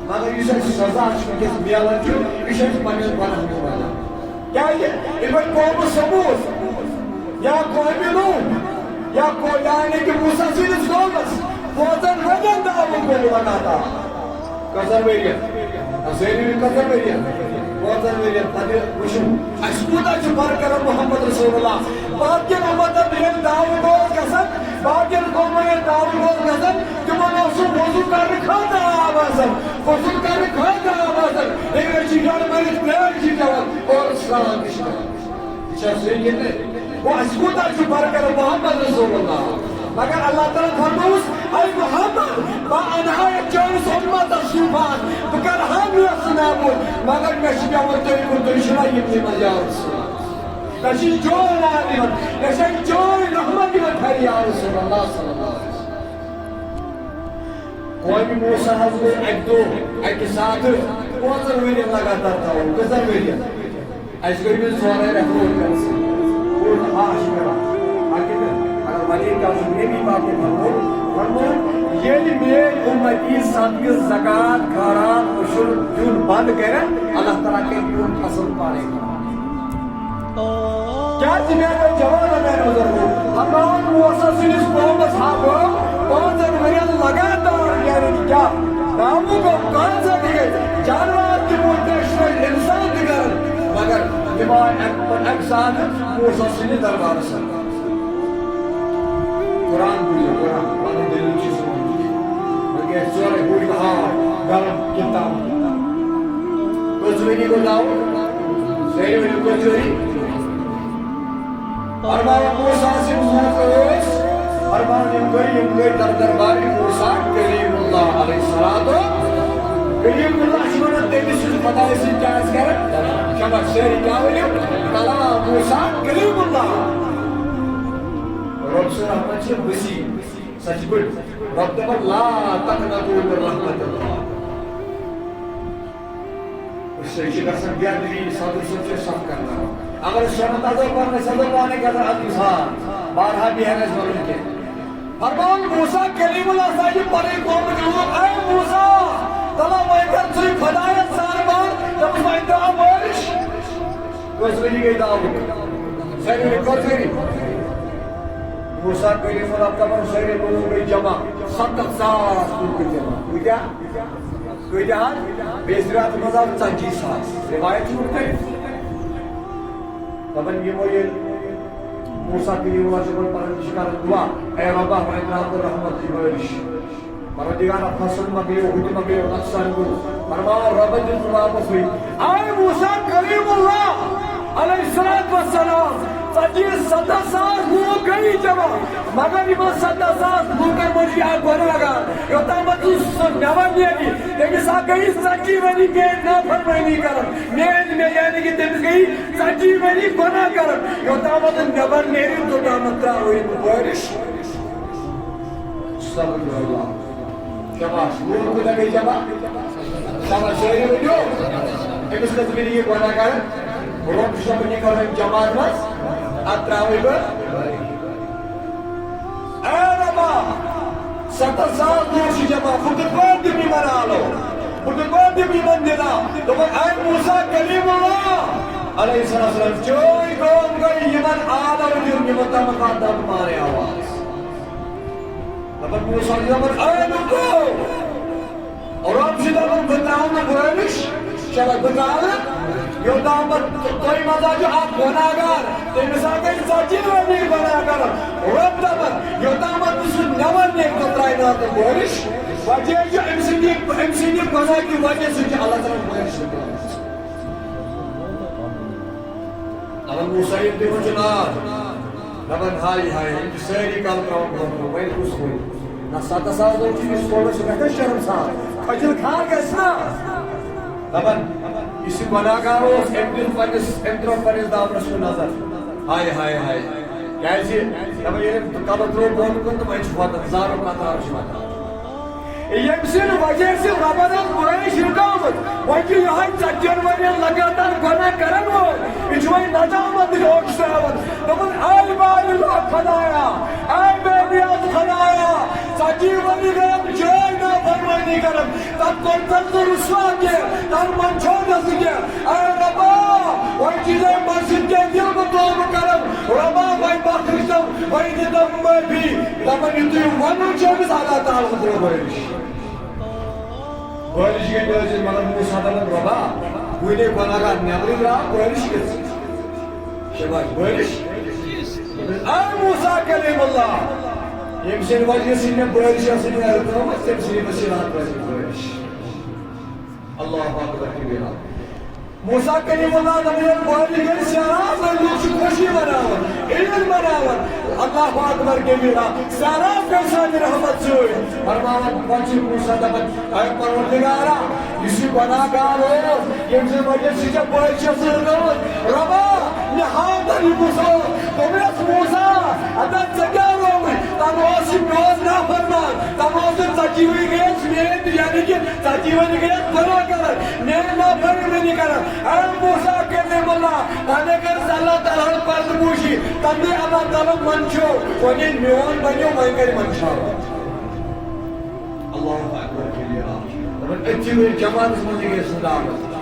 مگر اس سزا ملان یہ پنس گناہ روزان کیا قوم سموس یا قوم نوح یا یعنی کہ موسیٰ سندس قومس بوزن ودن دعوت کو لگاتار کسر ورین سیری کسر ورین بوزن ورین پتہ وشم اس کوتا برقرار محمد رسول اللہ باقی امتن یہ دعوت گژھن باقی قومن دعوت گژھن تمن وضو کرنے خاطر آب وضو کرنے خاطر آب انگریزی گڑ مرت پیار اور اسلام وہ اس کوتا برقرار محمد رسول اللہ مگر اللہ تعالیٰ فرموس اے محمد با انہایت چانس امت صوفان بکر ہم یہ نابود مگر میں شکاوت تیری دشمن ابن مجاور رسول اللہ نشی جوئی نابود نشی جوئی رحمت ہے یا رسول اللہ صلی اللہ علیہ وسلم قومی موسیٰ حضور ایک دو ایک ساتھ پانچر ویرین لگاتار تھا کسر ویرین ایس گئی میں سوارے رہو کرسی اور آش کرا آگے ولی کا نبی باقی فرمود یہ میری امتی صدقہ زکات خیرات عشر جون بند کرن اللہ تعالیٰ کے پیون فصل پانے گا کیا میرے جوان میں نظر ہو ہمان موسیٰ سنس قوم صحابہ پانچر ورین لگاتار یعنی کیا ناموں کو کان سے دیئے جانوار کی موتشن انسان دیگر مگر جماع ایک ساتھ موسیٰ سنس دربار سکتا قرآن بولیے قرآن پانے دلی چیز ہوئی مگر سورے بولی کہا گرم کتاب کچھوری کو لاؤ سہی ہوئی کچھوری ارمان موسیٰ سے موسیٰ ارمان یم گئی در درباری موسیٰ کلیم اللہ علیہ السلام کلیم اللہ شمانت تیمی سوچ پتہ ہے سن جائز کرن شبک سہری کیا ہوئی کلام موسیٰ کلیم اللہ رب سے رحمت سے وسیع سچ بڑھ رب دبر لا تقنطوا من رحمت اللہ اس سے شکرسن بیادری صدر سچے صف کرنا اگر شرمت ازر پرنے صدر پانے کا در انسان بارہا بھی ہے نظر ان کے فرمان موسیٰ کلیم اللہ صاحب پرے قوم جنوب اے موسیٰ تلا مائکر سوئی خدایت سار بار جب اس میں انتہا بارش کس وجہ گئی دعوت سہری کوچری موسیٰ کلیم اللہ تبر سہری لوگوں گئی جمع 70 ساس کو جمع کوئی جہاں بیسرات مذہب 40 ساس روایت چھوٹ گئی تبن یہ وہ یہ موسیٰ کلیم اللہ سے پرن شکار دعا اے ربا فرد رحمت الرحمت کی بارش پردگار فصل مگیو حج مگیو نقصان کو فرمان رب جن واپس ہوئی اے موسیٰ کلیم اللہ علیہ السلام 70 ساس لوگ گئی جمع مگر یہ 70 ساس لوگ کر مجھے آگ بھر لگا یوتا مجھوس نور نیگی لیکن سا گئی سچی ونی کے نافر مہنی کرم نیج میں یعنی کہ تمس گئی سچی ونی گناہ کرم یوتا مجھو نور نیری تو دامت را ہوئی بارش صبر اللہ شباش لوگ کو لگئی جمع شباش شہری ویڈیو امس کسبیری یہ گناہ کرم رب شب نکل جماعت مس اتراوی بر اے ربا 70 سال دوشی جمع خودکوان دی بیمن آلو خودکوان دی بیمن دینا تو من اے موسیٰ کلیم اللہ علیہ السلام جوئی قوم گئی یمن آلو دیر یمن تمکان دم مارے آواز تمن موسیٰ یمن اے لکو اور رب شدہ من بتاؤں میں بھرمش شبک بتاؤں یہ دامت کوئی مزا جو آپ گناہگار تے مثال کہیں سچی ونی گناہگار رب دامت یہ دامت اسے نور نیک تطرائی ناتا بورش وجہ جو امسینی گناہ کی وجہ سے کہ اللہ تعالیٰ بورش نبن موسیٰ دیو جناب نبن ہائی ہائی ان کی سیری کام کام کرو وین خوش ہوئی نا 7 سال دو چیز کھوڑے سے کہتے شرم سال کھجل کھار گیسنا نبن اسی گناہگار اس امدروں پر اس دامنس کو نظر ہائے ہائے ہائے کیسی نبن یہ قبط رو بہن کن تو میں چھوٹا ہزاروں کا تار چھوٹا یہ سن وجہ سے ربنا برای شرکامت وجہ یہاں چجن ورین لگاتار گناہ کرن ہو اجوائی نجامت لوگ سراوت نبن اے بار اللہ خدایا اے بے نیاز خدایا سجی ونی گرم جوئی نا فرمانی گرم تب کنتر رسوا کے تر من چھوڑا سکے اے ربا وہی چیزیں مسجد کے دل کو دعا کرم ربا وہی بخشتم وہی دیتم میں بھی دمن یتو ونو چوبیس اللہ تعالیٰ خطرہ بھائیش بھائیش کے لیے مطلب موسیٰ دلن ربا وینے گناہگار نیبری را بھائیش کے شباش بھائیش اے موسیٰ کلیم اللہ يمشي الوجه سنة بويش سنة أرقام تمشي مسيرات بويش الله أكبر كبيرا موسى كلمة الله نبيل بويش كل سراف لوش خوشي مناور إلى مناور الله أكبر كبيرا سراف كسان رحمت سوي فرمان بانشي موسى دبت أي پروردگارا يسي گناهگارو يمشي الوجه سنة بويش سنة ربا نهادا موسى تمس موسى أدت سجارو تنواسي نواز نافرمان تنواسي تجيوي گيس ميرد يعني کہ تجيوي گيس بنا کرن نیر نافرم نہیں کرن اے موسیٰ کلیم اللہ تانے کر اللہ تعالیٰ پرد موشی تندی اللہ تعالیٰ منچو ونی میون بنیو میں کر منچاو اللہ اکبر کلیہ رب اتیوی جماعت سمجھے گئے صدامت